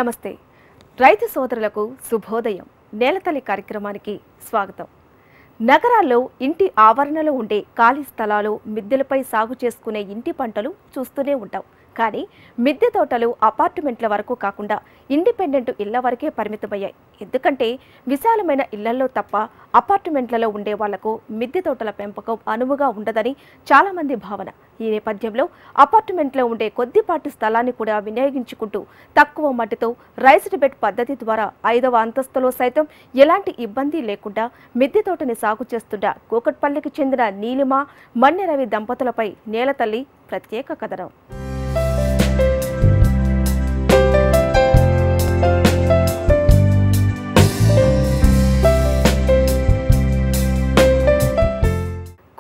నమస్తే రైతు సోదరులకు శుభోదయం. నేలతల్లి కార్యక్రమానికి స్వాగతం. నగరాల్లో ఇంటి ఆవరణలో ఉండే ఖాళీ స్థలాలు, మిద్దెలపై సాగు చేసుకునే ఇంటి పంటలు చూస్తూనే ఉంటాం. కానీ మిద్దె తోటలు అపార్ట్మెంట్ల వరకు కాకుండా ఇండిపెండెంట్ ఇళ్ల వరకే పరిమితమయ్యాయి. ఎందుకంటే విశాలమైన ఇళ్లలో తప్ప అపార్ట్మెంట్లలో ఉండే వాళ్లకు మిద్దె తోటల పెంపకం అనువుగా ఉండదని చాలామంది భావన. ఈ నేపథ్యంలో అపార్ట్మెంట్లో ఉండే కొద్దిపాటి స్థలాన్ని కూడా వినియోగించుకుంటూ తక్కువ మట్టితో రైజ్డ్ బెడ్ పద్ధతి ద్వారా 5వ అంతస్తులో సైతం ఎలాంటి ఇబ్బంది లేకుండా మిద్దె తోటని సాగు చేస్తున్న కూకట్పల్లికి చెందిన నీలిమ, మన్నె రవి దంపతులపై నేలతల్లి ప్రత్యేక కథనం.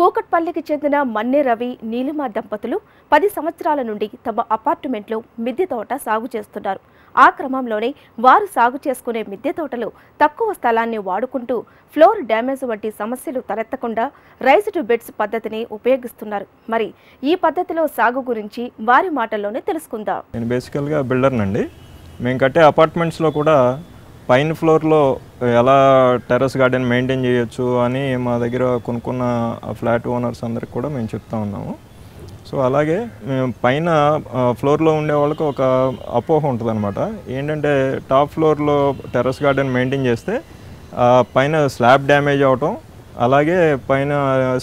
కూకట్పల్లికి చెందిన మన్నె రవి, నీలిమ దంపతులు 10 సంవత్సరాల నుండి తమ అపార్ట్మెంట్లో మిద్దె తోట సాగు చేస్తున్నారు. ఆ క్రమంలోనే వారు సాగు చేసుకునే మిద్దె తోటలో తక్కువ స్థలాన్ని వాడుకుంటూ ఫ్లోర్ డ్యామేజ్ వంటి సమస్యలు తలెత్తకుండా రైజ్డ్ బెడ్స్ పద్ధతిని ఉపయోగిస్తున్నారు. మరి ఈ పద్ధతిలో సాగు గురించి వారి మాటల్లోనే తెలుసుకుందాం. నేను బేసికల్గా బిల్డర్నండి. మేము కట్టే అపార్ట్మెంట్స్లో కూడా పైన ఫ్లోర్లో ఎలా టెర్రస్ గార్డెన్ మెయింటైన్ చేయొచ్చు అని మా దగ్గర కొనుక్కున్న ఫ్లాట్ ఓనర్స్ అందరికి కూడా మేము చెప్తా ఉన్నాము. సో అలాగే మేము పైన ఫ్లోర్లో ఉండే వాళ్ళకి ఒక అపోహ ఉంటుంది అనమాట. ఏంటంటే టాప్ ఫ్లోర్లో టెర్రస్ గార్డెన్ మెయింటైన్ చేస్తే పైన స్లాబ్ డ్యామేజ్ అవటం, అలాగే పైన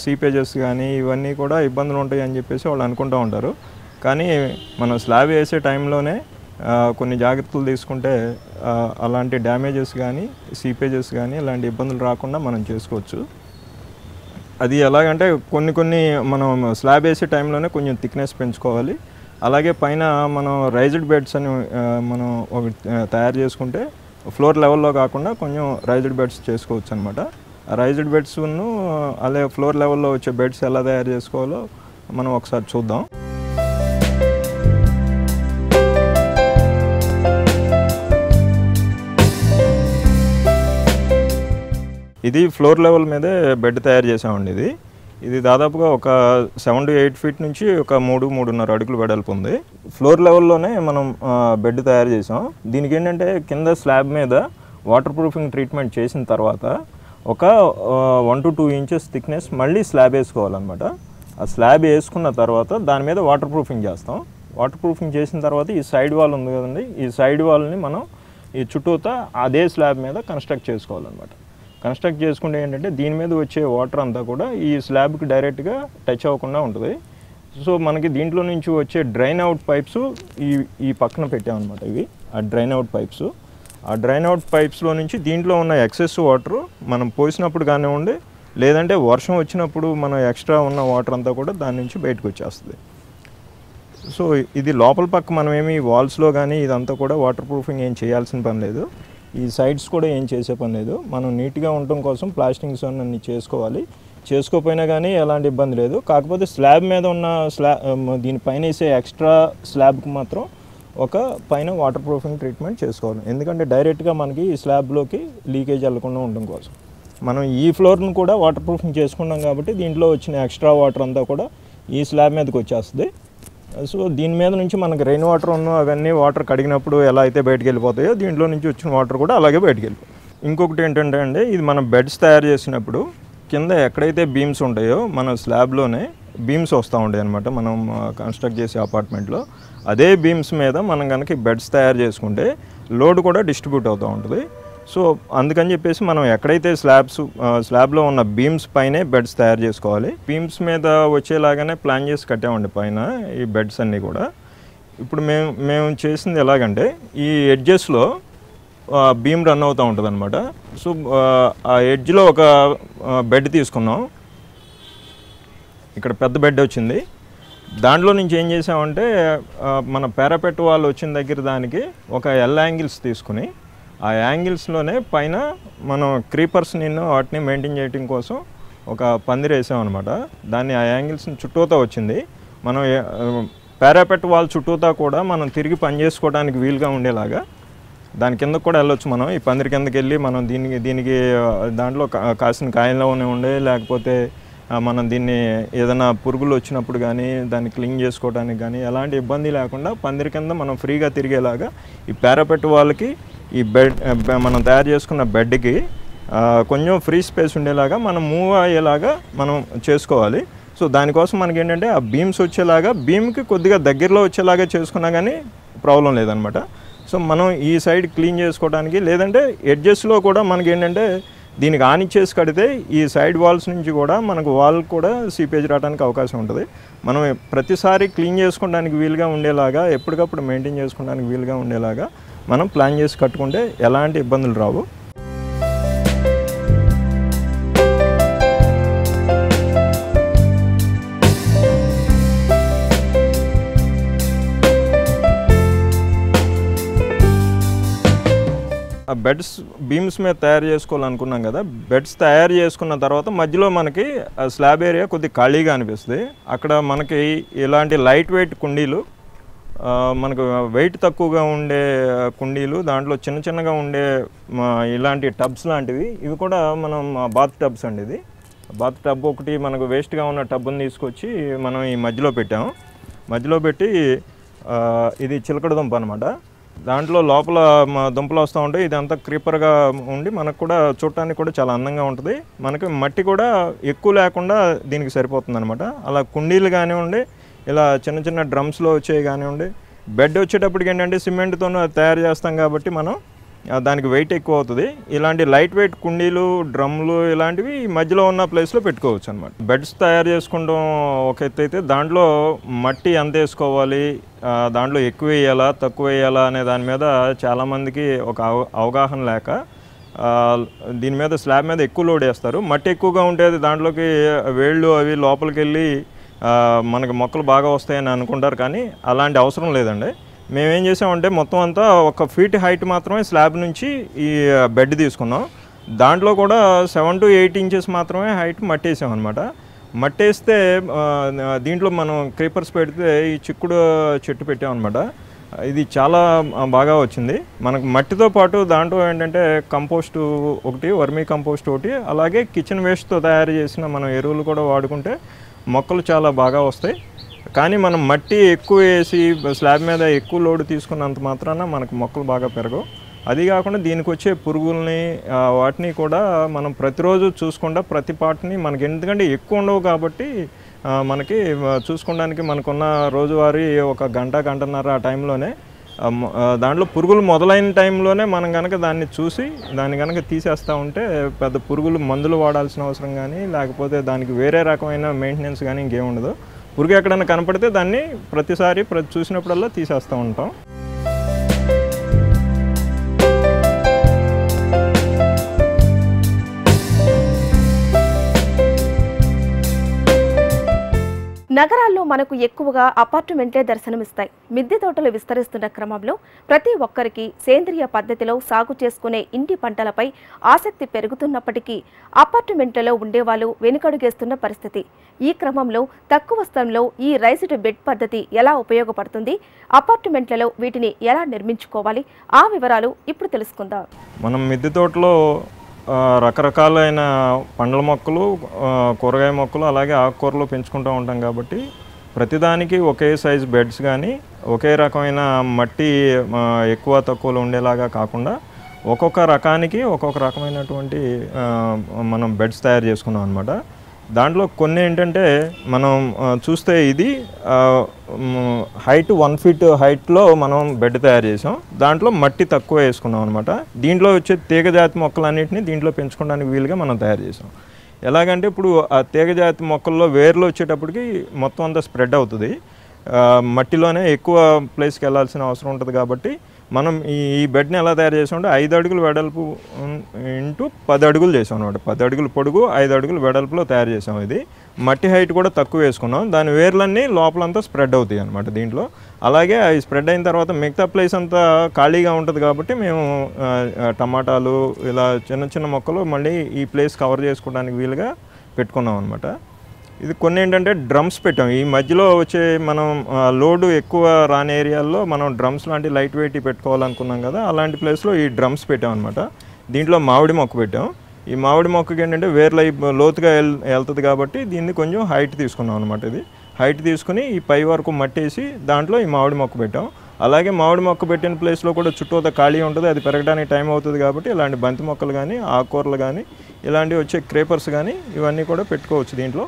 సీపేజెస్ కానీ ఇవన్నీ కూడా ఇబ్బందులు ఉంటాయి అని చెప్పేసి వాళ్ళు అనుకుంటూ ఉంటారు. కానీ మనం స్లాబ్ వేసే టైంలోనే కొన్ని జాగ్రత్తలు తీసుకుంటే అలాంటి డ్యామేజెస్ కానీ సీపేజెస్ కానీ అలాంటి ఇబ్బందులు రాకుండా మనం చేసుకోవచ్చు. అది ఎలాగంటే కొన్ని మనం స్లాబ్ వేసే టైంలోనే కొంచెం థిక్నెస్ పెంచుకోవాలి. అలాగే పైన మనం రైజ్డ్ బెడ్స్ అని మనం ఒకటి తయారు చేసుకుంటే ఫ్లోర్ లెవెల్లో కాకుండా కొంచెం రైజ్డ్ బెడ్స్ చేసుకోవచ్చు అనమాట. ఆ రైజ్డ్ బెడ్స్ను అలాగే ఫ్లోర్ లెవెల్లో వచ్చే బెడ్స్ ఎలా తయారు చేసుకోవాలో మనం ఒకసారి చూద్దాం. ఇది ఫ్లోర్ లెవెల్ మీదే బెడ్ తయారు చేసామండి. ఇది దాదాపుగా ఒక 7 to 8 feet నుంచి ఒక 3-3.5 అడుగులు వెడల్పు ఉంది. ఫ్లోర్ లెవెల్లోనే మనం బెడ్ తయారు చేసాం. దీనికి ఏంటంటే కింద స్లాబ్ మీద వాటర్ ప్రూఫింగ్ ట్రీట్మెంట్ చేసిన తర్వాత ఒక 1 to 2 inches థిక్నెస్ మళ్ళీ స్లాబ్ వేసుకోవాలన్నమాట. ఆ స్లాబ్ వేసుకున్న తర్వాత దాని మీద వాటర్ ప్రూఫింగ్ చేస్తాం. వాటర్ ప్రూఫింగ్ చేసిన తర్వాత ఈ సైడ్ వాల్ ఉంది కదండి, ఈ సైడ్ వాల్ని మనం ఈ చుట్టూతా అదే స్లాబ్ మీద కన్స్ట్రక్ట్ చేసుకోవాలన్నమాట. కన్స్ట్రక్ట్ చేసుకుంటే ఏంటంటే దీని మీద వచ్చే వాటర్ అంతా కూడా ఈ స్లాబ్కి డైరెక్ట్గా టచ్ అవ్వకుండా ఉంటుంది. సో మనకి దీంట్లో నుంచి వచ్చే డ్రైన్ అవుట్ పైప్స్ ఈ పక్కన పెట్టామన్నమాట. ఇవి ఆ డ్రైన్ అవుట్ పైప్స్. ఆ డ్రైన్ అవుట్ పైప్స్లో నుంచి దీంట్లో ఉన్న ఎక్సెస్ వాటర్ మనం పోసినప్పుడు కానివ్వండి, లేదంటే వర్షం వచ్చినప్పుడు మనం ఎక్స్ట్రా ఉన్న వాటర్ అంతా కూడా దాని నుంచి బయటకు వచ్చేస్తుంది. సో ఇది లోపల పక్క మనం ఏమి వాల్స్లో కానీ ఇదంతా కూడా వాటర్ ప్రూఫింగ్ ఏం చేయాల్సిన పని లేదు. ఈ సైడ్స్ కూడా ఏం చేసే పని లేదు. మనం నీట్గా ఉండటం కోసం ప్లాస్టింగ్స్ అన్నీ చేసుకోవాలి. చేసుకోకపోయినా కానీ ఎలాంటి ఇబ్బంది లేదు. కాకపోతే స్లాబ్ మీద ఉన్న దీనిపైన వేసే ఎక్స్ట్రా స్లాబ్కి మాత్రం ఒక పైన వాటర్ ప్రూఫింగ్ ట్రీట్మెంట్ చేసుకోవాలి. ఎందుకంటే డైరెక్ట్గా మనకి ఈ స్లాబ్లోకి లీకేజ్ వెళ్ళకుండా ఉండడం కోసం మనం ఈ ఫ్లోర్ను కూడా వాటర్ ప్రూఫింగ్ చేసుకున్నాం. కాబట్టి దీంట్లో వచ్చిన ఎక్స్ట్రా వాటర్ అంతా కూడా ఈ స్లాబ్ మీదకి వచ్చేస్తుంది. సో దీని మీద నుంచి మనకి రెయిన్ వాటర్ అవన్నీ వాటర్ కడిగినప్పుడు ఎలా అయితే బయటకు వెళ్ళిపోతాయో దీంట్లో నుంచి వచ్చిన వాటర్ కూడా అలాగే బయటకు వెళ్ళిపోతాయి. ఇంకొకటి ఏంటంటే అండి, ఇది మనం బెడ్స్ తయారు చేసినప్పుడు కింద ఎక్కడైతే బీమ్స్ ఉంటాయో మన స్లాబ్లోనే బీమ్స్ వస్తూ ఉంటాయి అనమాట. మనం కన్స్ట్రక్ట్ చేసే అపార్ట్మెంట్లో అదే బీమ్స్ మీద మనం కనుక బెడ్స్ తయారు చేసుకుంటే లోడ్ కూడా డిస్ట్రిబ్యూట్ అవుతూ ఉంటుంది. సో అందుకని చెప్పేసి మనం ఎక్కడైతే స్లాబ్లో ఉన్న బీమ్స్ పైనే బెడ్స్ తయారు చేసుకోవాలి. బీమ్స్ మీద వచ్చేలాగానే ప్లాన్ చేసి కట్టామండి పైన ఈ బెడ్స్ అన్నీ కూడా. ఇప్పుడు మేము చేసింది ఎలాగంటే ఈ ఎడ్జెస్లో బీమ్ రన్ అవుతూ ఉంటుంది అనమాట. సో ఆ ఎడ్జ్లో ఒక బెడ్ తీసుకున్నాం. ఇక్కడ పెద్ద బెడ్ వచ్చింది. దాంట్లో నుంచి ఏం చేసామంటే మన పారాపెట్ వాల్ వచ్చిన దగ్గర దానికి ఒక ఎల్ యాంగిల్స్ తీసుకుని ఆ యాంగిల్స్లోనే పైన మనం క్రీపర్స్ని వాటిని మెయింటైన్ చేయడం కోసం ఒక పందిరి వేసామన్నమాట. దాన్ని ఆ యాంగిల్స్ని చుట్టూతా వచ్చింది. మనం పారాపెట్ వాల్ చుట్టూతా కూడా మనం తిరిగి పని చేసుకోవడానికి వీలుగా ఉండేలాగా దాని కిందకు కూడా వెళ్ళొచ్చు. మనం ఈ పందిరి కిందకి వెళ్ళి మనం దీనికి దాంట్లో కాసిన కాయల్లోనే ఉండే లేకపోతే మనం దీన్ని ఏదైనా పురుగులు వచ్చినప్పుడు కానీ దాన్ని క్లీన్ చేసుకోవడానికి కానీ ఎలాంటి ఇబ్బంది లేకుండా పందిరి కింద మనం ఫ్రీగా తిరిగేలాగా ఈ పారాపెట్ వాళ్ళకి ఈ బెడ్ మనం తయారు చేసుకున్న బెడ్కి కొంచెం ఫ్రీ స్పేస్ ఉండేలాగా మనం మూవ్ అయ్యేలాగా మనం చేసుకోవాలి. సో దానికోసం మనకి ఏంటంటే ఆ బీమ్స్ వచ్చేలాగా బీమ్కి కొద్దిగా దగ్గరలో వచ్చేలాగా చేసుకున్నా కానీ ప్రాబ్లం లేదనమాట. సో మనం ఈ సైడ్ క్లీన్ చేసుకోవడానికి లేదంటే ఎడ్జెస్లో కూడా మనకి ఏంటంటే దీనికి ఆనిచ్చేసి కడితే ఈ సైడ్ వాల్స్ నుంచి కూడా మనకు వాల్ కూడా సీపేజ్ రావడానికి అవకాశం ఉంటుంది. మనం ప్రతిసారి క్లీన్ చేసుకోవడానికి వీలుగా ఉండేలాగా ఎప్పటికప్పుడు మెయింటైన్ చేసుకోవడానికి వీలుగా ఉండేలాగా మనం ప్లాన్ చేసి కట్టుకుంటే ఎలాంటి ఇబ్బందులు రావు. బెడ్స్ బీమ్స్ మీద తయారు చేసుకోవాలనుకున్నాం కదా, బెడ్స్ తయారు చేసుకున్న తర్వాత మధ్యలో మనకి స్లాబ్ ఏరియా కొద్దిగా ఖాళీగా అనిపిస్తుంది. అక్కడ మనకి ఇలాంటి లైట్ వెయిట్ కుండీలు, మనకు వెయిట్ తక్కువగా ఉండే కుండీలు, దాంట్లో చిన్న చిన్నగా ఉండే ఇలాంటి టబ్స్ లాంటివి, ఇవి కూడా మనం బాత్ టబ్స్ అండి. ఇది బాత్ టబ్ ఒకటి మనకు వేస్ట్గా ఉన్న టబ్ని తీసుకొచ్చి మనం ఈ మధ్యలో పెట్టాము. మధ్యలో పెట్టి ఇది చిలకడ దుంప అనమాట. దాంట్లో లోపల దుంపలు వస్తూ ఉంటాయి. ఇదంతా క్రీపర్గా ఉండి మనకు కూడా చూడటానికి కూడా చాలా అందంగా ఉంటుంది. మనకి మట్టి కూడా ఎక్కువ లేకుండా దీనికి సరిపోతుంది అనమాట. అలా కుండీలు కానివ్వండి, ఇలా చిన్న చిన్న డ్రమ్స్లో వచ్చేవి కానివ్వండి, బెడ్ వచ్చేటప్పటికి ఏంటంటే సిమెంట్తో తయారు చేస్తాం కాబట్టి మనం దానికి వెయిట్ ఎక్కువ అవుతుంది. ఇలాంటి లైట్ వెయిట్ కుండీలు, డ్రమ్లు ఇలాంటివి మధ్యలో ఉన్న ప్లేస్లో పెట్టుకోవచ్చు అనమాట. బెడ్స్ తయారు చేసుకుంటాం ఒక ఎత్తు అయితే, దాంట్లో మట్టి ఎంత వేసుకోవాలి, దాంట్లో ఎక్కువ వేయాలా తక్కువ వేయాలా అనే దాని మీద చాలామందికి ఒక అవగాహన లేక దీని మీద స్లాబ్ మీద ఎక్కువ లోడ్ వేస్తారు. మట్టి ఎక్కువగా ఉంటే దాంట్లోకి వేళ్ళు అవి లోపలికి వెళ్ళి మనకి మొక్కలు బాగా వస్తాయని అనుకుంటారు, కానీ అలాంటి అవసరం లేదండి. మేమేం చేసామంటే మొత్తం అంతా 1 ఫీట్ హైట్ మాత్రమే స్లాబ్ నుంచి ఈ బెడ్ తీసుకున్నాం. దాంట్లో కూడా 7 to 8 ఇంచెస్ మాత్రమే హైట్ మట్టి వేసాం అనమాట. మట్టి వేస్తే దీంట్లో మనం క్రీపర్స్ పెడితే ఈ చిక్కుడు చెట్టు పెట్టామన్నమాట. ఇది చాలా బాగా వచ్చింది. మనకు మట్టితో పాటు దాంట్లో ఏంటంటే కంపోస్ట్ ఒకటి, వర్మీ కంపోస్ట్ ఒకటి, అలాగే కిచెన్ వేస్ట్తో తయారు చేసిన మనం ఎరువులు కూడా వాడుకుంటే మొక్కలు చాలా బాగా వస్తాయి. కానీ మనం మట్టి ఎక్కువ వేసి స్లాబ్ మీద ఎక్కువ లోడ్ తీసుకున్నంత మాత్రాన మనకు మొక్కలు బాగా పెరగవు. అది కాకుండా దీనికి వచ్చే పురుగుల్ని వాటిని కూడా మనం ప్రతిరోజు చూసుకుంటా ప్రతి పార్ట్ని మనకి, ఎందుకంటే ఎక్కువ ఉండవు కాబట్టి మనకి చూసుకోవడానికి మనకున్న రోజువారీ 1 గంట గంటన్నర ఆ టైంలోనే దాంట్లో పురుగులు మొదలైన టైంలోనే మనం కనుక దాన్ని చూసి దాన్ని కనుక తీసేస్తూ ఉంటే పెద్ద పురుగులు మందులు వాడాల్సిన అవసరం కానీ లేకపోతే దానికి వేరే రకమైన మెయింటెనెన్స్ కానీ ఇంకేముండదు. పురుగు ఎక్కడైనా కనపడితే దాన్ని ప్రతిసారి చూసినప్పుడల్లా తీసేస్తూ ఉంటాం. నగరాల్లో మనకు ఎక్కువగా అపార్ట్మెంట్లే దర్శనమిస్తాయి. మిద్దె తోటలు విస్తరిస్తున్న క్రమంలో ప్రతి ఒక్కరికి సేంద్రియ పద్ధతిలో సాగు చేసుకునే ఇంటి పంటలపై ఆసక్తి పెరుగుతున్నప్పటికీ అపార్ట్మెంట్లలో ఉండేవాళ్ళు వెనుకడుగేస్తున్న పరిస్థితి. ఈ క్రమంలో తక్కువ స్థలంలో ఈ రైజ్డ్ బెడ్ పద్ధతి ఎలా ఉపయోగపడుతుంది, అపార్ట్మెంట్లలో వీటిని ఎలా నిర్మించుకోవాలి, ఆ వివరాలు ఇప్పుడు తెలుసుకుందాం. మనం మిద్దె తోటలో రకరకాలైన పండ్ల మొక్కలు, కూరగాయ మొక్కలు, అలాగే ఆకుకూరలు పెంచుకుంటూ ఉంటాం కాబట్టి ప్రతిదానికి ఒకే సైజ్ బెడ్స్ కానీ ఒకే రకమైన మట్టి ఎక్కువ తక్కువలో ఉండేలాగా కాకుండా ఒక్కొక్క రకానికి ఒక్కొక్క రకమైనటువంటి మనం బెడ్స్ తయారు చేసుకున్నాం అనమాట. దాంట్లో కొన్ని ఏంటంటే మనం చూస్తే ఇది హైట్ 1 ఫీట్ హైట్లో మనం బెడ్ తయారు చేసాం. దాంట్లో మట్టి తక్కువ వేసుకున్నాం అనమాట. దీంట్లో వచ్చే తీగజాతి మొక్కలన్నింటినీ దీంట్లో పెంచుకోవడానికి వీలుగా మనం తయారు చేసాం. ఎలాగంటే ఇప్పుడు ఆ తీగజాతి మొక్కల్లో వేర్లు వచ్చేటప్పటికి మొత్తం అంతా స్ప్రెడ్ అవుతుంది. మట్టిలోనే ఎక్కువ ప్లేస్కి వెళ్ళాల్సిన అవసరం ఉంటుంది కాబట్టి మనం ఈ బెడ్ని ఎలా తయారు చేసామంటే 5 అడుగులు వెడల్పు ఇంటూ 10 అడుగులు చేసాం అనమాట. 10 అడుగులు పొడుగు 5 అడుగులు వెడల్పులో తయారు చేసాం. ఇది మట్టి హైట్ కూడా తక్కువ వేసుకున్నాం. దాని వేర్లన్నీ లోపలంతా స్ప్రెడ్ అవుతాయి అనమాట దీంట్లో. అలాగే అవి స్ప్రెడ్ అయిన తర్వాత మిగతా ప్లేస్ అంతా ఖాళీగా ఉంటుంది కాబట్టి మేము టమాటాలు ఇలా చిన్న చిన్న మొక్కలు మళ్ళీ ఈ ప్లేస్ కవర్ చేసుకోవడానికి వీలుగా పెట్టుకున్నాం అనమాట. ఇది కొన్ని ఏంటంటే డ్రమ్స్ పెట్టాం. ఈ మధ్యలో వచ్చే మనం లోడ్ ఎక్కువ రాని ఏరియాల్లో మనం డ్రమ్స్ లాంటి లైట్ వెయిట్ పెట్టుకోవాలనుకున్నాం కదా, అలాంటి ప్లేస్లో ఈ డ్రమ్స్ పెట్టాం అనమాట. దీంట్లో మామిడి మొక్క పెట్టాం. ఈ మామిడి మొక్కకి ఏంటంటే వేర్లు లోతుగా వెళ్తుంది కాబట్టి దీన్ని కొంచెం హైట్ తీసుకున్నాం అనమాట. ఇది హైట్ తీసుకుని ఈ పై వరకు మట్టేసి దాంట్లో ఈ మామిడి మొక్క పెట్టాం. అలాగే మామిడి మొక్క పెట్టిన ప్లేస్లో కూడా చుట్టూతా ఖాళీ ఉంటుంది, అది పెరగడానికి టైం అవుతుంది కాబట్టి ఇలాంటి బంతి మొక్కలు కానీ ఆకుకూరలు కానీ ఇలాంటివి వచ్చే క్రేపర్స్ కానీ ఇవన్నీ కూడా పెట్టుకోవచ్చు దీంట్లో.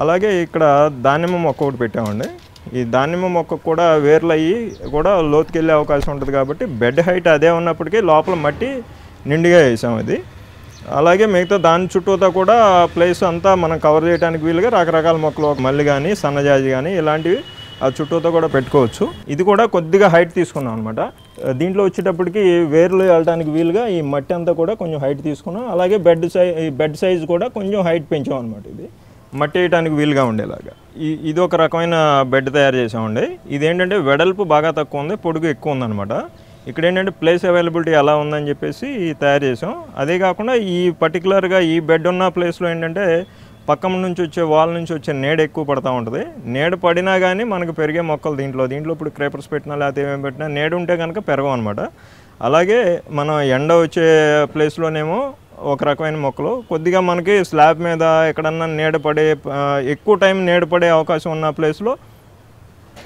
అలాగే ఇక్కడ దానిమ్మ మొక్క ఒకటి పెట్టామండి. ఈ దానిమ్మ మొక్క కూడా వేర్లు అయ్యి కూడా లోతుకి వెళ్ళే అవకాశం ఉంటుంది కాబట్టి బెడ్ హైట్ అదే ఉన్నప్పటికీ లోపల మట్టి నిండుగా వేసాం ఇది. అలాగే మిగతా దాని చుట్టూతా కూడా ప్లేస్ అంతా మనం కవర్ చేయడానికి వీలుగా రకరకాల మొక్కలు మల్లి కానీ సన్నజాజి కానీ ఇలాంటివి ఆ చుట్టూతో కూడా పెట్టుకోవచ్చు. ఇది కూడా కొద్దిగా హైట్ తీసుకున్నాం అనమాట. దీంట్లో వచ్చేటప్పటికి వేర్లు వెళ్ళడానికి వీలుగా ఈ మట్టి అంతా కూడా కొంచెం హైట్ తీసుకున్నాం. అలాగే బెడ్ సైజ్ కూడా కొంచెం హైట్ పెంచాం అనమాట. ఇది మట్టి వేయడానికి వీలుగా ఉండేలాగా ఇది ఒక రకమైన బెడ్ తయారు చేసామండి. ఇదేంటంటే వెడల్పు బాగా తక్కువ ఉంది, పొడుగు ఎక్కువ ఉందన్నమాట. ఇక్కడ ఏంటంటే ప్లేస్ అవైలబిలిటీ ఎలా ఉందని చెప్పేసి తయారు చేసాం. అదే కాకుండా ఈ పర్టికులర్గా ఈ బెడ్ ఉన్న ప్లేస్లో ఏంటంటే పక్కన నుంచి వచ్చే వాల్ నుంచి వచ్చే నీడ ఎక్కువ పడుతూ ఉంటుంది. నీడ పడినా కానీ మనకు పెరిగే మొక్కలు దీంట్లో ఇప్పుడు క్రేపర్స్ పెట్టినా లేకపోతే ఏమేమి పెట్టినా నీడ ఉంటే కనుక పెరగవు అనమాట. అలాగే మనం ఎండ వచ్చే ప్లేస్లోనేమో ఒక రకమైన మొక్కలు, కొద్దిగా మనకి స్లాబ్ మీద ఎక్కడన్నా నీడ పడే ఎక్కువ టైం నీడ పడే అవకాశం ఉన్న ప్లేస్లో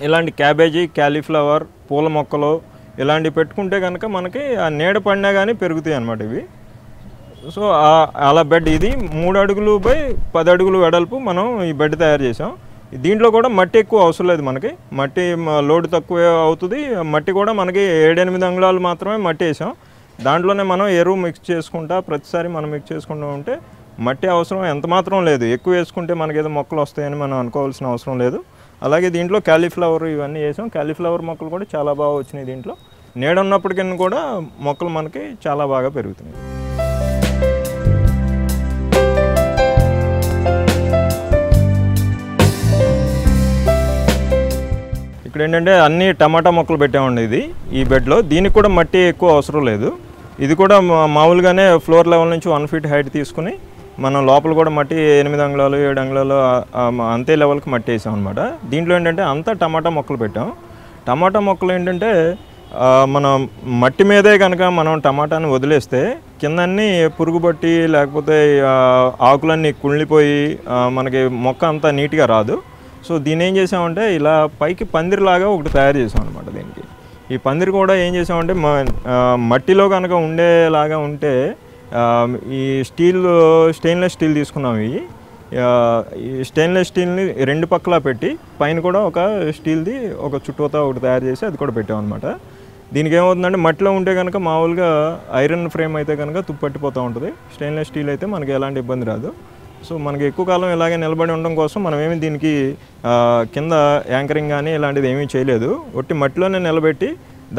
ఇలాంటి క్యాబేజీ, క్యాలీఫ్లవర్, పూల మొక్కలు ఇలాంటివి పెట్టుకుంటే కనుక మనకి ఆ నీడ పడినా కానీ పెరుగుతాయి అన్నమాట ఇవి. సో అలా బెడ్ ఇది 3 అడుగులు బై 10 అడుగులు వెడల్పు మనం ఈ బెడ్ తయారు చేసాం. దీంట్లో కూడా మట్టి ఎక్కువ అవసరం లేదు మనకి, మట్టి లోడ్ తక్కువ అవుతుంది. మట్టి కూడా మనకి 7-8 అంగుళాలు మాత్రమే మట్టి వేసాం. దాంట్లోనే మనం ఎరువు మిక్స్ చేసుకుంటా ప్రతిసారి మనం మిక్స్ చేసుకుంటూ ఉంటే మట్టి అవసరం ఎంత మాత్రం లేదు. ఎక్కువ వేసుకుంటే మనకి ఏదో మొక్కలు వస్తాయని మనం అనుకోవాల్సిన అవసరం లేదు. అలాగే దీంట్లో క్యాలీఫ్లవర్ ఇవన్నీ వేసాం. క్యాలీఫ్లవర్ మొక్కలు కూడా చాలా బాగా వచ్చినాయి. దీంట్లో నీడ ఉన్నప్పటికీ కూడా మొక్కలు మనకి చాలా బాగా పెరుగుతున్నాయి. ఇక్కడ ఏంటంటే అన్ని టమాటా మొక్కలు పెట్టామండి ఈ బెడ్లో. దీనికి కూడా మట్టి ఎక్కువ అవసరం లేదు. ఇది కూడా మామూలుగానే ఫ్లోర్ లెవెల్ నుంచి 1 ఫీట్ హైట్ తీసుకుని మనం లోపల కూడా మట్టి 8 అంగుళాలు 7 అంగుళాలు అంతే లెవెల్కి మట్టి వేసాం అనమాట. దీంట్లో ఏంటంటే అంతా టమాటా మొక్కలు పెట్టాం. టమాటా మొక్కలు ఏంటంటే మనం మట్టి మీదే కనుక మనం టమాటాని వదిలేస్తే కిందన్నీ పురుగు పట్టి లేకపోతే ఆకులన్నీ కుళ్ళిపోయి మనకి మొక్క అంతా నీట్గా రాదు. సో దీన్ని ఏం చేసామంటే ఇలా పైకి పందిరిలాగా ఒకటి తయారు చేసాం అనమాట. దీనికి ఈ పందిరి కూడా ఏం చేసామంటే మట్టిలో కనుక ఉండేలాగా ఉంటే ఈ స్టెయిన్లెస్ స్టీల్ తీసుకున్నాం. ఈ స్టెయిన్లెస్ స్టీల్ని 2 పక్కలా పెట్టి పైన కూడా ఒక స్టీల్ది ఒక చుట్టూతా ఒకటి తయారు చేసి అది కూడా పెట్టాం అనమాట. దీనికి ఏమవుతుందంటే మట్టిలో ఉంటే కనుక మామూలుగా ఐరన్ ఫ్రేమ్ అయితే కనుక తుప్పట్టిపోతూ ఉంటుంది. స్టెయిన్లెస్ స్టీల్ అయితే మనకి ఎలాంటి ఇబ్బంది రాదు. సో మనకి ఎక్కువ కాలం ఇలాగే నిలబడి ఉండడం కోసం మనం ఏమి దీనికి కింద యాంకరింగ్ కానీ ఇలాంటిది ఏమీ చేయలేదు. ఒట్టి మట్టిలోనే నిలబెట్టి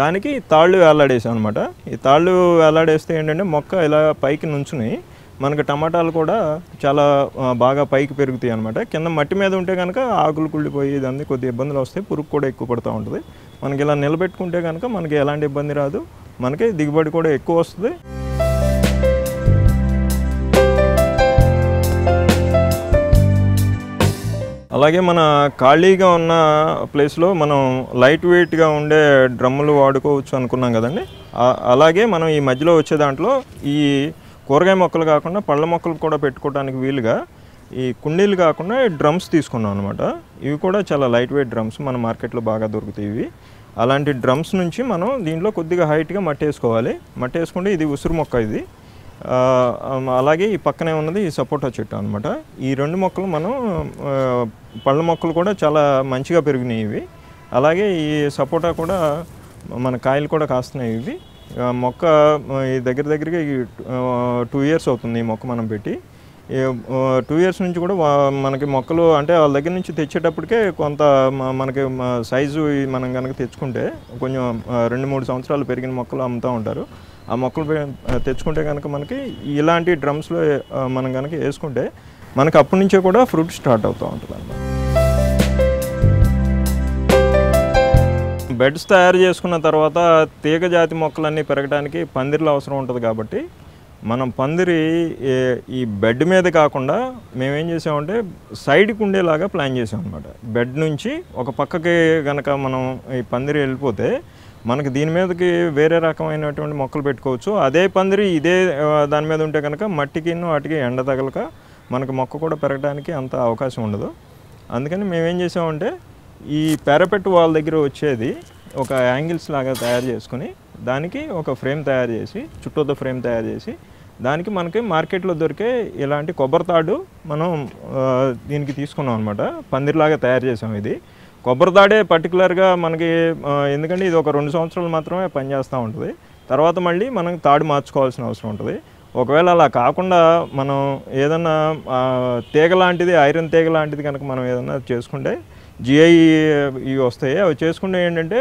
దానికి తాళ్ళు వేలాడేసాం అనమాట. ఈ తాళ్ళు వేలాడేస్తే ఏంటంటే మొక్క ఇలా పైకి నుంచుని మనకి టమాటాలు కూడా చాలా బాగా పైకి పెరుగుతాయి అనమాట. కింద మట్టి మీద ఉంటే కనుక ఆకులు కుళ్ళిపోయి ఇదంతా కొద్దిగా ఇబ్బందులు వస్తాయి, పురుగు కూడా ఎక్కువ పడుతూ ఉంటుంది. మనకి ఇలా నిలబెట్టుకుంటే కనుక మనకి ఎలాంటి ఇబ్బంది రాదు, మనకి దిగుబడి కూడా ఎక్కువ వస్తుంది. అలాగే మన ఖాళీగా ఉన్న ప్లేస్లో మనం లైట్ వెయిట్గా ఉండే డ్రమ్ములు వాడుకోవచ్చు అనుకున్నాం కదండి. అలాగే మనం ఈ మధ్యలో వచ్చే దాంట్లో ఈ కూరగాయ మొక్కలు కాకుండా పళ్ళ మొక్కలు కూడా పెట్టుకోవడానికి వీలుగా ఈ కుండీలు కాకుండా డ్రమ్స్ తీసుకున్నాం అనమాట. ఇవి కూడా చాలా లైట్ వెయిట్ డ్రమ్స్ మన మార్కెట్లో బాగా దొరుకుతాయి ఇవి. అలాంటి డ్రమ్స్ నుంచి మనం దీంట్లో కొద్దిగా హైట్గా మట్టి వేసుకోవాలి. మట్టి వేసుకుంటే ఇది ఉసురు మొక్క ఇది. అలాగే ఈ పక్కనే ఉన్నది ఈ సపోటా చెట్టు అనమాట. ఈ 2 మొక్కలు మనం పళ్ళ మొక్కలు కూడా చాలా మంచిగా పెరిగినాయి ఇవి. అలాగే ఈ సపోటా కూడా మన కాయలు కూడా కాస్తున్నాయి ఇవి. మొక్క ఈ దగ్గరికి 2 ఇయర్స్ అవుతుంది ఈ మొక్క మనం పెట్టి. 2 ఇయర్స్ నుంచి కూడా మనకి మొక్కలు అంటే వాళ్ళ దగ్గర నుంచి తెచ్చేటప్పటికే కొంత మనకి సైజు మనం కనుక తెచ్చుకుంటే కొంచెం 2-3 సంవత్సరాలు పెరిగిన మొక్కలు అమ్ముతూ ఉంటారు. ఆ మొక్కలు తెచ్చుకుంటే కనుక మనకి ఇలాంటి డ్రమ్స్లో మనం కనుక వేసుకుంటే మనకి అప్పటి నుంచే కూడా ఫ్రూట్ స్టార్ట్ అవుతూ ఉంటుంది అన్నమాట. బెడ్స్ తయారు చేసుకున్న తర్వాత తీగ జాతి మొక్కలన్నీ పెరగడానికి పందిర్లు అవసరం ఉంటుంది కాబట్టి మనం పందిరి ఈ బెడ్ మీద కాకుండా మేమేం చేసామంటే సైడ్కి ఉండేలాగా ప్లాన్ చేసాం అనమాట. బెడ్ నుంచి ఒక పక్కకి కనుక మనం ఈ పందిరి వెళ్ళిపోతే మనకి దీని మీదకి వేరే రకమైనటువంటి మొక్కలు పెట్టుకోవచ్చు. అదే పందిరి ఇదే దాని మీద ఉంటే కనుక మట్టికి వాటికి ఎండ తగలక మనకి మొక్క కూడా పెరగడానికి అంత అవకాశం ఉండదు. అందుకని మేమేం చేసామంటే ఈ పారాపెట్ వాల్ దగ్గర వచ్చేది ఒక యాంగిల్స్ లాగా తయారు చేసుకుని దానికి ఒక ఫ్రేమ్ తయారు చేసి చుట్టూతో ఫ్రేమ్ తయారు చేసి దానికి మనకి మార్కెట్లో దొరికే ఇలాంటి కొబ్బరి తాడు మనం దీనికి తీసుకున్నాం అనమాట. పందిరిలాగా తయారు చేసాం. ఇది కొబ్బరి తాడే పర్టికులర్గా మనకి ఎందుకంటే ఇది ఒక 2 సంవత్సరాలు మాత్రమే పనిచేస్తూ ఉంటుంది. తర్వాత మళ్ళీ మనం తాడు మార్చుకోవాల్సిన అవసరం ఉంటుంది. ఒకవేళ అలా కాకుండా మనం ఏదన్నా తీగ లాంటిది ఐరన్ తీగ లాంటిది కనుక మనం ఏదన్నా చేసుకుంటే జిఐ ఇవి వస్తాయి. అవి చేసుకుంటే ఏంటంటే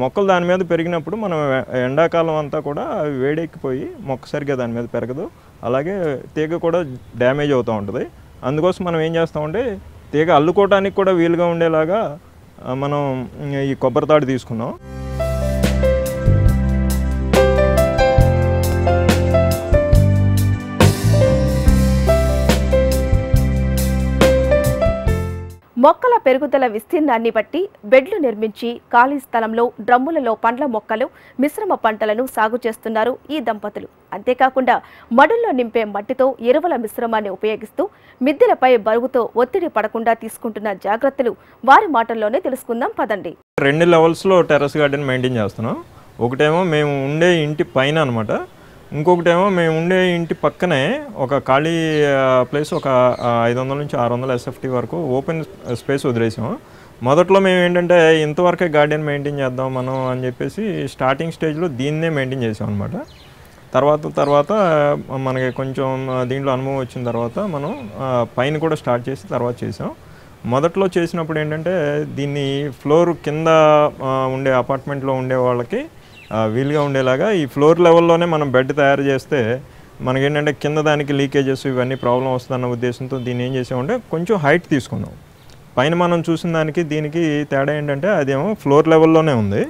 మొక్కలు దాని మీద పెరిగినప్పుడు మనం ఎండాకాలం అంతా కూడా అవి వేడెక్కిపోయి మొక్క సరిగ్గా దాని మీద పెరగదు. అలాగే తీగ కూడా డ్యామేజ్ అవుతూ ఉంటుంది. అందుకోసం మనం ఏం చేస్తామంటే తీగ అల్లుకోవడానికి కూడా వీలుగా ఉండేలాగా మనం ఈ కొబ్బరి తాడు తీసుకున్నాం. మొక్కల పెరుగుదల విస్తీర్ణాన్ని బట్టి బెడ్లు నిర్మించి ఖాళీ స్థలంలో డ్రమ్ములలో పండ్ల మొక్కలు మిశ్రమ పంటలను సాగు చేస్తున్నారు ఈ దంపతులు. అంతేకాకుండా మడుల్లో నింపే మట్టితో ఎరువుల మిశ్రమాన్ని ఉపయోగిస్తూ మిద్దెలపై బరువుతో ఒత్తిడి పడకుండా తీసుకుంటున్న జాగ్రత్తలు వారి మాటల్లోనే తెలుసుకుందాం పదండి. 2 లెవెల్స్లో టెర్రస్ గార్డెన్ మెయింటైన్ చేస్తున్నాం. ఒకటేమో మేము ఉండే ఇంటి పైన అనమాట, ఇంకొకటేమో మేము ఉండే ఇంటి పక్కనే ఒక ఖాళీ ప్లేస్ ఒక 500 నుంచి 600 SFT వరకు ఓపెన్ స్పేస్ వదిలేసాం. మొదట్లో మేము ఏంటంటే ఇంతవరకే గార్డెన్ మెయింటైన్ చేద్దాం మనం అని చెప్పేసి స్టార్టింగ్ స్టేజ్లో దీన్నే మెయింటైన్ చేసాం అనమాట. తర్వాత మనకి కొంచెం దీంట్లో అనుభవం వచ్చిన తర్వాత మనం పైన కూడా స్టార్ట్ చేసి తర్వాత చేసాం. మొదట్లో చేసినప్పుడు ఏంటంటే దీన్ని ఫ్లోర్ కింద ఉండే అపార్ట్మెంట్లో ఉండే వాళ్ళకి వీలుగా ఉండేలాగా ఈ ఫ్లోర్ లెవెల్లోనే మనం బెడ్ తయారు చేస్తే మనకేంటంటే కింద దానికి లీకేజెస్ ఇవన్నీ ప్రాబ్లం వస్తుందన్న ఉద్దేశంతో దీన్ని ఏం చేసామంటే కొంచెం హైట్ తీసుకున్నాం. పైన మనం చూసిన దానికి దీనికి తేడా ఏంటంటే అదేమో ఫ్లోర్ లెవెల్లోనే ఉంది.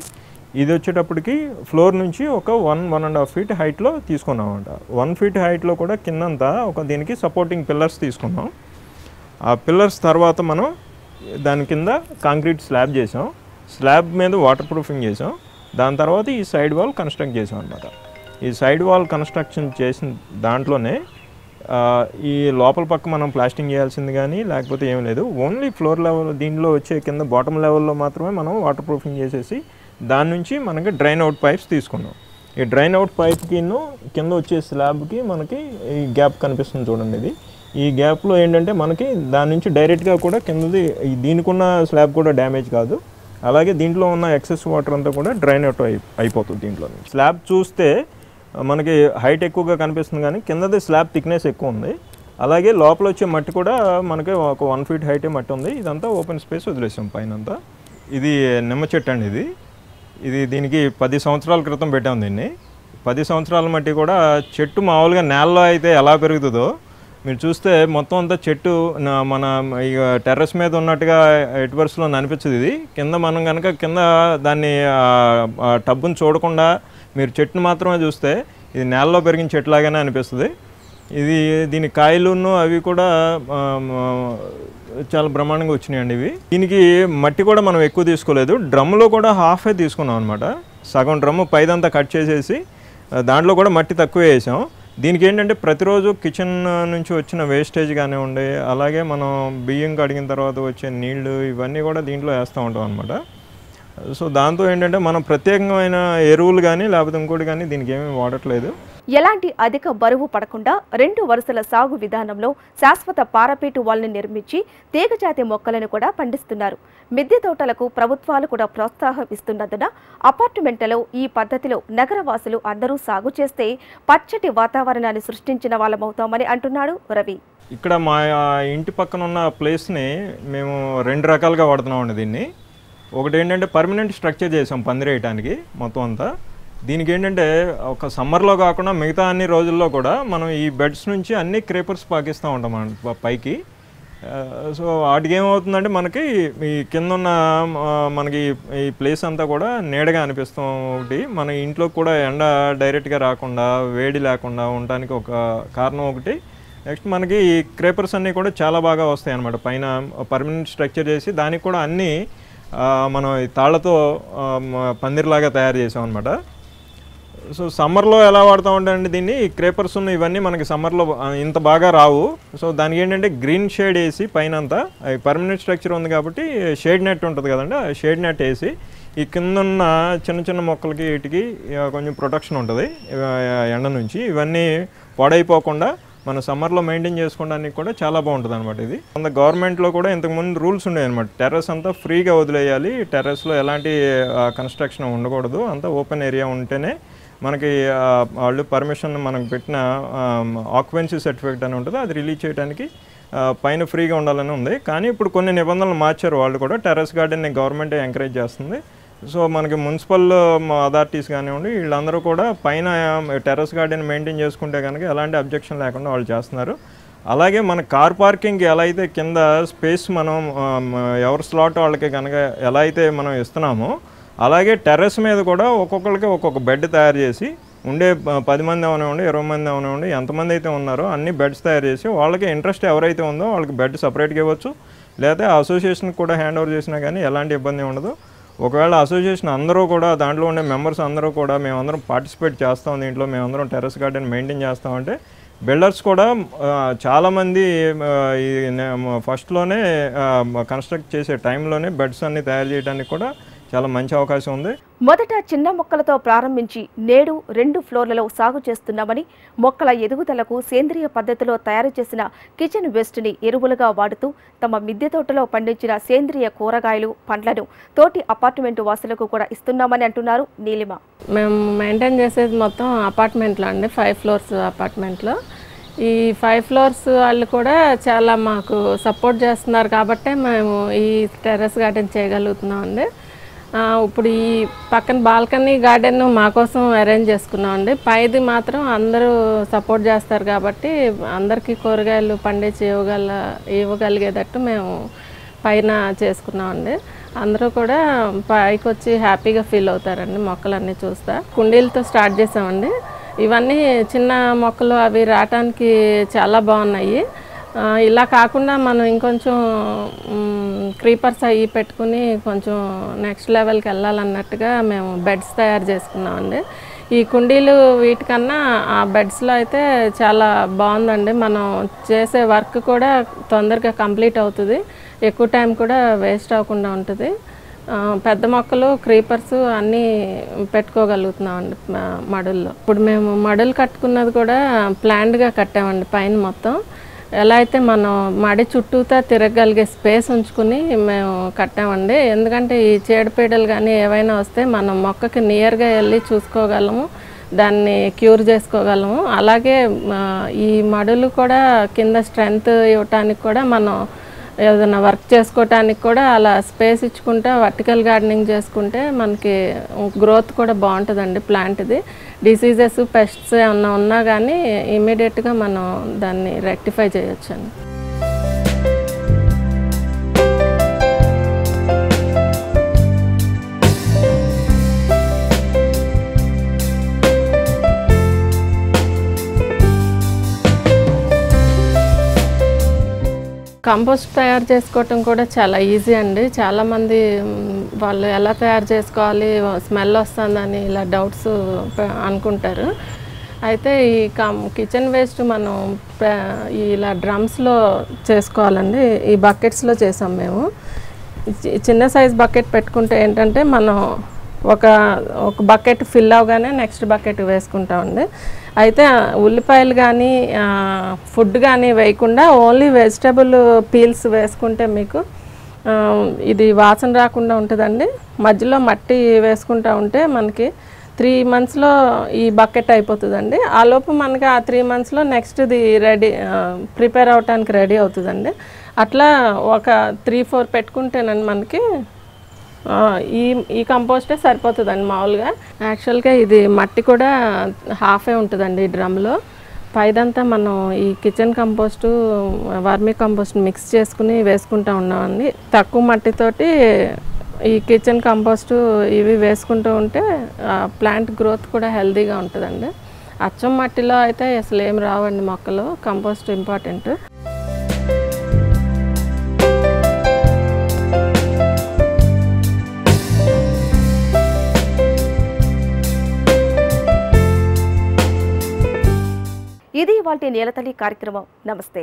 ఇది వచ్చేటప్పటికి ఫ్లోర్ నుంచి ఒక 1.5 feet హైట్లో తీసుకున్నాం అంట. 1 feet హైట్లో కూడా కిందంతా ఒక దీనికి సపోర్టింగ్ పిల్లర్స్ తీసుకున్నాం. ఆ పిల్లర్స్ తర్వాత మనం దాని కింద కాంక్రీట్ స్లాబ్ చేసాం. స్లాబ్ మీద వాటర్ ప్రూఫింగ్ చేసాం. దాని తర్వాత ఈ సైడ్ వాల్ కన్స్ట్రక్ట్ చేసాం అనమాట. ఈ సైడ్ వాల్ కన్స్ట్రక్షన్ చేసిన దాంట్లోనే ఈ లోపల పక్క మనం ప్లాస్టింగ్ చేయాల్సింది కానీ లేకపోతే ఏం లేదు. ఓన్లీ ఫ్లోర్ లెవెల్ దీంట్లో వచ్చే కింద బాటమ్ లెవెల్లో మాత్రమే మనం వాటర్ ప్రూఫింగ్ చేసేసి దాని నుంచి మనకి డ్రైన్ అవుట్ పైప్స్ తీసుకున్నాం. ఈ డ్రైన్ అవుట్ పైప్కి కింద వచ్చే స్లాబ్కి మనకి ఈ గ్యాప్ కనిపిస్తుంది చూడండి. ఇది ఈ గ్యాప్లో ఏంటంటే మనకి దాని నుంచి డైరెక్ట్గా కూడా కిందది దీనికి ఉన్న స్లాబ్ కూడా డ్యామేజ్ కాదు. అలాగే దీంట్లో ఉన్న ఎక్సెస్ వాటర్ అంతా కూడా డ్రైన్ అవుట్ అయిపోతుంది. దీంట్లో స్లాబ్ చూస్తే మనకి హైట్ ఎక్కువగా కనిపిస్తుంది కానీ కిందది స్లాబ్ థిక్నెస్ ఎక్కువ ఉంది. అలాగే లోపల వచ్చే మట్టి కూడా మనకి ఒక 1 feet హైటే మట్టి ఉంది. ఇదంతా ఓపెన్ స్పేస్ వదిలేసాం పైన అంతా. ఇది నిమ్మ చెట్టు అండి. ఇది దీనికి 10 సంవత్సరాల క్రితం పెట్టాం దీన్ని. 10 సంవత్సరాల మట్టి కూడా చెట్టు మామూలుగా నేలలో అయితే ఎలా పెరుగుతుందో మీరు చూస్తే మొత్తం అంతా చెట్టు మన ఇక టెర్రస్ మీద ఉన్నట్టుగా ఎటువర్స్లో అనిపించదు. ఇది కింద మనం కనుక కింద దాన్ని టబ్బుని చూడకుండా మీరు చెట్టును మాత్రమే చూస్తే ఇది నేలలో పెరిగిన చెట్టులాగానే అనిపిస్తుంది. దీని కాయలును అవి కూడా చాలా బ్రహ్మాండంగా వచ్చినాయండి. దీనికి మట్టి కూడా మనం ఎక్కువ తీసుకోలేదు. డ్రమ్లో కూడా హాఫే తీసుకున్నాం అనమాట. సగం డ్రమ్ము పైదంతా కట్ చేసేసి దాంట్లో కూడా మట్టి తక్కువ వేసాం. దీనికి ఏంటంటే ప్రతిరోజు కిచెన్ నుంచి వచ్చిన వేస్టేజ్ కానివ్వండి, అలాగే మనం బియ్యం కడిగిన తర్వాత వచ్చే నీళ్లు ఇవన్నీ కూడా దీంట్లో వేస్తూ ఉంటాం అనమాట. సో దాంతో ఏంటంటే మనం ప్రత్యేకమైన ఎరువులు కానీ లేకపోతే ఇంకోటి కానీ దీనికి ఏమీ వాడట్లేదు. ఎలాంటి అధిక బరువు పడకుండా 2 వరుసల సాగు విధానంలో శాశ్వత పారాపీటు వాల్ని నిర్మించి తీగజాతి మొక్కలను కూడా పండిస్తున్నారు. మిద్దె తోటలకు ప్రభుత్వాలు కూడా ప్రోత్సాహం ఇస్తున్నందున అపార్ట్మెంట్లలో ఈ పద్ధతిలో నగరవాసులు అందరూ సాగు చేస్తే పచ్చటి వాతావరణాన్ని సృష్టించిన వాళ్ళమవుతామని అంటున్నాడు రవి. ఇక్కడ మా ఇంటి పక్కన ఉన్న ప్లేస్ని మేము 2 రకాలుగా వాడుతున్నామండి. దీన్ని ఒకటి ఏంటంటే పర్మనెంట్ స్ట్రక్చర్ చేసాం పందిరేయటానికి మొత్తం అంతా. దీనికి ఏంటంటే ఒక సమ్మర్లో కాకుండా మిగతా అన్ని రోజుల్లో కూడా మనం ఈ బెడ్స్ నుంచి అన్ని క్రేపర్స్ పాకిస్తూ ఉంటాం పైకి. సో వాటికి ఏమవుతుందంటే మనకి ఈ కింద ఉన్న మనకి ఈ ప్లేస్ అంతా కూడా నీడగా అనిపిస్తాం. ఒకటి మన ఇంట్లో కూడా ఎండ డైరెక్ట్గా రాకుండా వేడి లేకుండా ఉండడానికి ఒక కారణం ఒకటి. నెక్స్ట్ మనకి ఈ క్రేపర్స్ అన్నీ కూడా చాలా బాగా వస్తాయి అన్నమాట. పైన పర్మనెంట్ స్ట్రక్చర్ చేసి దానికి కూడా అన్నీ మనం ఈ తాళ్లతో పందిరిలాగా తయారు చేసాం అనమాట. సో సమ్మర్లో ఎలా వాడుతూ ఉంటాయండి దీన్ని, క్రేపర్స్ ఉన్న ఇవన్నీ మనకి సమ్మర్లో ఇంత బాగా రావు. సో దానికి ఏంటంటే గ్రీన్ షేడ్ వేసి పైన అంతా పర్మనెంట్ స్ట్రక్చర్ ఉంది కాబట్టి షేడ్ నెట్ ఉంటుంది కదండి, ఆ షేడ్ నెట్ వేసి ఈ కింద ఉన్న చిన్న చిన్న మొక్కలకి వీటికి కొంచెం ప్రొటెక్షన్ ఉంటుంది ఎండ నుంచి. ఇవన్నీ పాడైపోకుండా మన సమ్మర్లో మెయింటైన్ చేసుకోవడానికి కూడా చాలా బాగుంటుంది అనమాట. ఇది మన గవర్నమెంట్లో కూడా ఇంతకుముందు రూల్స్ ఉండేవి అనమాట. టెర్రస్ అంతా ఫ్రీగా వదిలేయాలి, టెర్రస్లో ఎలాంటి కన్స్ట్రక్షన్ ఉండకూడదు, అంతా ఓపెన్ ఏరియా ఉంటేనే మనకి వాళ్ళు పర్మిషన్ మనకు పెట్టిన ఆక్యుపెన్సీ సర్టిఫికేట్ అని ఉంటుంది, అది రిలీజ్ చేయడానికి పైన ఫ్రీగా ఉండాలని ఉంది. కానీ ఇప్పుడు కొన్ని నిబంధనలు మార్చారు వాళ్ళు కూడా. టెర్రస్ గార్డెన్ని గవర్నమెంట్ ఎంకరేజ్ చేస్తుంది. సో మనకి మున్సిపల్ అథారిటీస్ కానివ్వండి వీళ్ళందరూ కూడా పైన టెర్రస్ గార్డెన్ మెయింటైన్ చేసుకుంటే కనుక ఎలాంటి అబ్జెక్షన్ లేకుండా వాళ్ళు చేస్తున్నారు. అలాగే మన కార్ పార్కింగ్కి ఎలా అయితే కింద స్పేస్ మనం ఎవరి స్లాట్ వాళ్ళకి కనుక ఎలా అయితే మనం ఇస్తున్నామో, అలాగే టెర్రస్ మీద కూడా ఒక్కొక్కరికి ఒక్కొక్క బెడ్ తయారు చేసి ఉండే 10 మంది అవనివ్వండి 20 మంది అవనివ్వండి ఎంతమంది అయితే ఉన్నారో అన్ని బెడ్స్ తయారు చేసి వాళ్ళకి ఇంట్రెస్ట్ ఎవరైతే ఉందో వాళ్ళకి బెడ్ సపరేట్గా ఇవ్వచ్చు, లేదా అసోసియేషన్కి కూడా హ్యాండ్ ఓవర్ చేసినా కానీ ఎలాంటి ఇబ్బంది ఉండదు. ఒకవేళ అసోసియేషన్ అందరూ కూడా దాంట్లో ఉండే మెంబర్స్ అందరూ కూడా మేమందరం పార్టిసిపేట్ చేస్తాం, దీంట్లో మేమందరం టెర్రస్ గార్డెన్ మెయింటైన్ చేస్తామంటే బిల్డర్స్ కూడా చాలామంది ఈ ఫస్ట్లోనే కన్స్ట్రక్ట్ చేసే టైంలోనే బెడ్స్ అన్ని తయారు చేయడానికి కూడా చాలా మంచి అవకాశం ఉంది. మొదట చిన్న మొక్కలతో ప్రారంభించి నేడు 2 ఫ్లోర్లలో సాగు చేస్తున్నామని, మొక్కల ఎదుగుదలకు సేంద్రియ పద్ధతిలో తయారు చేసిన కిచెన్ వేస్ట్ని ఎరువులుగా వాడుతూ తమ మిద్దె తోటలో పండించిన సేంద్రియ కూరగాయలు, పండ్లను తోటి అపార్ట్మెంటు వాసులకు కూడా ఇస్తున్నామని అంటున్నారు నీలిమ. మేము మెయింటైన్ చేసేది మొత్తం అపార్ట్మెంట్లో అండి, 5 ఫ్లోర్స్ అపార్ట్మెంట్లో. ఈ 5 ఫ్లోర్స్ వాళ్ళు కూడా చాలా మాకు సపోర్ట్ చేస్తున్నారు కాబట్టే మేము ఈ టెర్రస్ గార్డెన్ చేయగలుగుతున్నాం అండి. ఇప్పుడు ఈ పక్కన బాల్కనీ గార్డెన్ మా కోసం అరేంజ్ చేసుకున్నామండి. పైది మాత్రం అందరూ సపోర్ట్ చేస్తారు కాబట్టి అందరికీ కూరగాయలు పండించి ఇవ్వగలిగేటట్టు మేము పైన చేసుకున్నామండి. అందరూ కూడా పైకి వచ్చి హ్యాపీగా ఫీల్ అవుతారండి మొక్కలన్నీ చూస్తా. కుండీలతో స్టార్ట్ చేసామండి. ఇవన్నీ చిన్న మొక్కలు అవి రావటానికి చాలా బాగున్నాయి. ఇలా కాకుండా మనం ఇంకొంచెం క్రీపర్స్ అవి పెట్టుకుని కొంచెం నెక్స్ట్ లెవెల్కి వెళ్ళాలన్నట్టుగా మేము బెడ్స్ తయారు చేసుకున్నామండి. ఈ కుండీలు వీటికన్నా ఆ బెడ్స్లో అయితే చాలా బాగుందండి. మనం చేసే వర్క్ కూడా తొందరగా కంప్లీట్ అవుతుంది, ఎక్కువ టైం కూడా వేస్ట్ అవ్వకుండా ఉంటుంది. పెద్ద మొక్కలు క్రీపర్స్ అన్నీ పెట్టుకోగలుగుతున్నామండి మడుల్లో. ఇప్పుడు మేము మడులు కట్టుకున్నది కూడా ప్లాన్డ్గా కట్టామండి. పైన మొత్తం ఎలా అయితే మనం మడి చుట్టూతా తిరగగలిగే స్పేస్ ఉంచుకుని మేము కట్టామండి. ఎందుకంటే ఈ చీడపీడలు కానీ ఏవైనా వస్తే మనం మొక్కకి నియర్గా వెళ్ళి చూసుకోగలము, దాన్ని క్యూర్ చేసుకోగలము. అలాగే ఈ మడులు కూడా కింద స్ట్రెంగ్త్ ఇవ్వటానికి కూడా మనం ఏదైనా వర్క్ చేసుకోవటానికి కూడా అలా స్పేస్ ఇచ్చుకుంటే వర్టికల్ గార్డెనింగ్ చేసుకుంటే మనకి గ్రోత్ కూడా బాగుంటుందండి ప్లాంట్ది. డిసీజెస్ పెస్ట్స్ ఏమన్నా ఉన్నా కానీ ఇమీడియట్గా మనం దాన్ని రెక్టిఫై చేయొచ్చండి. కంపోస్ట్ తయారు చేసుకోవటం కూడా చాలా ఈజీ అండి. చాలామంది వాళ్ళు ఎలా తయారు చేసుకోవాలి, స్మెల్ వస్తుందని ఇలా డౌట్స్ అనుకుంటారు. అయితే ఈ కిచెన్ వేస్ట్ మనం ఇలా డ్రమ్స్లో చేసుకోవాలండి. ఈ బకెట్స్లో చేసాం మేము. చిన్న సైజ్ బకెట్ పెట్టుకుంటే ఏంటంటే మనం ఒక బకెట్ ఫిల్ అవగానే నెక్స్ట్ బకెట్ వేసుకుంటామండి. అయితే ఉల్లిపాయలు కానీ ఫుడ్ కానీ వేయకుండా ఓన్లీ వెజిటబుల్ పీల్స్ వేసుకుంటే మీకు ఇది వాసన రాకుండా ఉంటుందండి. మధ్యలో మట్టి వేసుకుంటూ ఉంటే మనకి 3 monthsలో ఈ బకెట్ అయిపోతుందండి. ఆ లోపు మనకి ఆ 3 monthsలో నెక్స్ట్ది రెడీ ప్రిపేర్ అవటానికి రెడీ అవుతుందండి. అట్లా ఒక 3-4 పెట్టుకుంటేనండి మనకి ఈ కంపోస్టే సరిపోతుందండి మామూలుగా. యాక్చువల్గా ఇది మట్టి కూడా హాఫే ఉంటుందండి ఈ డ్రమ్లో. పైదంతా మనం ఈ kitchen compost vermi compost mix చేసుకుని వేసుకుంటూ ఉన్నామండి. తక్కువ మట్టితోటి ఈ కిచెన్ కంపోస్టు ఇవి వేసుకుంటూ ఉంటే ప్లాంట్ గ్రోత్ కూడా హెల్తీగా ఉంటుందండి. అచ్చం మట్టిలో అయితే అసలు ఏం రావండి మొక్కలు. Compost important. ఇవాల్టి నేలతల్లి కార్యక్రమం. నమస్తే.